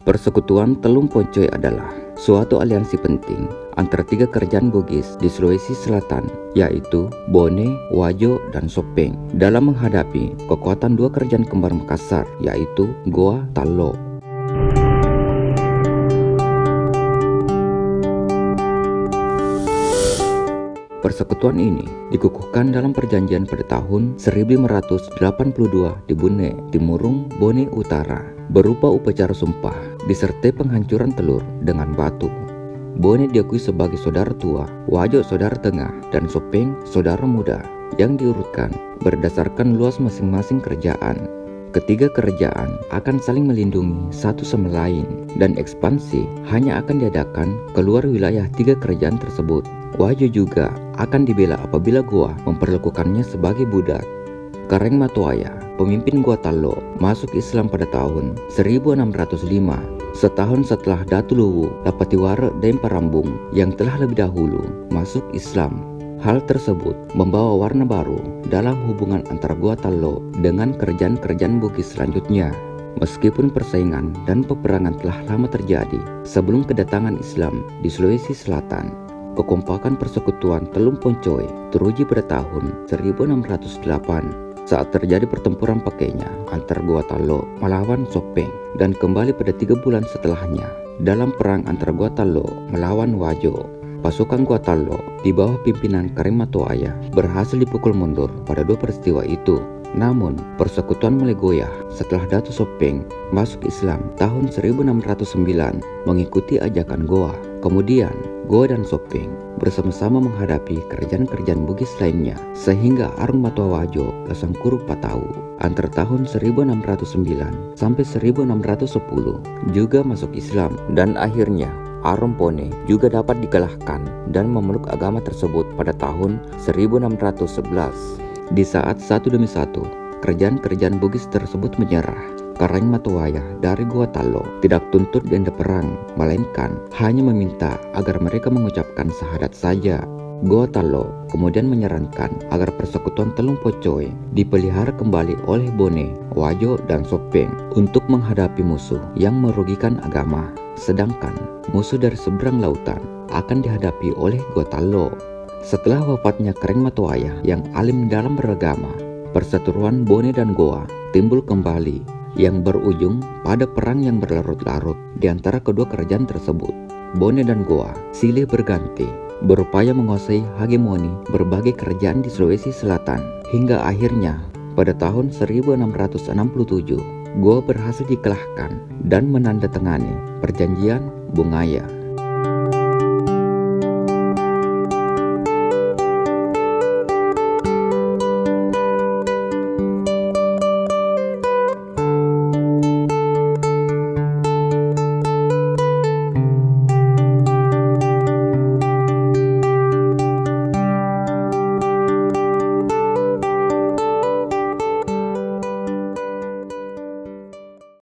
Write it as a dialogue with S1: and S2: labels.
S1: Persekutuan Telung Poncoe adalah suatu aliansi penting antara 3 kerajaan Bugis di Sulawesi Selatan, yaitu Bone, Wajo, dan Sopeng, dalam menghadapi kekuatan 2 kerajaan kembar Makassar, yaitu Goa Tallo. Persekutuan ini dikukuhkan dalam perjanjian pada tahun 1582 di Bune, Timurung, Bone Utara, berupa upacara sumpah disertai penghancuran telur dengan batu. Bone diakui sebagai saudara tua, Wajo saudara tengah, dan Sopeng saudara muda, yang diurutkan berdasarkan luas masing-masing kerajaan. Ketiga kerajaan akan saling melindungi satu sama lain, dan ekspansi hanya akan diadakan keluar wilayah 3 kerajaan tersebut. Wajo juga akan dibela apabila Goa memperlakukannya sebagai budak. Kareng Matoaya, pemimpin Goa Tallo, masuk Islam pada tahun 1605, setahun setelah Datu Luwu Lapatiwara dan Parambung yang telah lebih dahulu masuk Islam. Hal tersebut membawa warna baru dalam hubungan antara Goa Tallo dengan kerajaan-kerajaan Bugis selanjutnya. Meskipun persaingan dan peperangan telah lama terjadi sebelum kedatangan Islam di Sulawesi Selatan, kekompakan persekutuan Telung Poncoe teruji pada tahun 1608 saat terjadi pertempuran pakainya antar Goa Tallo melawan Sopeng, dan kembali pada 3 bulan setelahnya dalam perang antara Goa Tallo melawan Wajo. Pasukan Goa Tallo di bawah pimpinan Kareng Matoaya berhasil dipukul mundur pada 2 peristiwa itu. Namun, persekutuan mulai goyah setelah Datu Sopeng masuk Islam tahun 1609 mengikuti ajakan Goa. Kemudian, Goa dan Sopeng bersama-sama menghadapi kerajaan-kerajaan Bugis lainnya, sehingga Arung Matua Wajo Lasangkuru Patau antara tahun 1609 sampai 1610 juga masuk Islam, dan akhirnya Arum Pone juga dapat dikalahkan dan memeluk agama tersebut pada tahun 1611. Di saat satu demi satu kerajaan-kerajaan Bugis tersebut menyerah, Kareng Matoaya dari Goa Tallo tidak tuntut ganda perang, melainkan hanya meminta agar mereka mengucapkan syahadat saja. Goa Tallo kemudian menyarankan agar persekutuan Telung Poncoe dipelihara kembali oleh Bone, Wajo, dan Sopeng untuk menghadapi musuh yang merugikan agama, sedangkan musuh dari seberang lautan akan dihadapi oleh Goa Tallo. Setelah wafatnya Kareng Matoaya yang alim dalam beragama, perseteruan Bone dan Goa timbul kembali yang berujung pada perang yang berlarut-larut di antara kedua kerajaan tersebut. Bone dan Goa silih berganti berupaya menguasai hegemoni berbagai kerajaan di Sulawesi Selatan, hingga akhirnya pada tahun 1667 Goa berhasil dikalahkan dan menandatangani perjanjian Bungaya.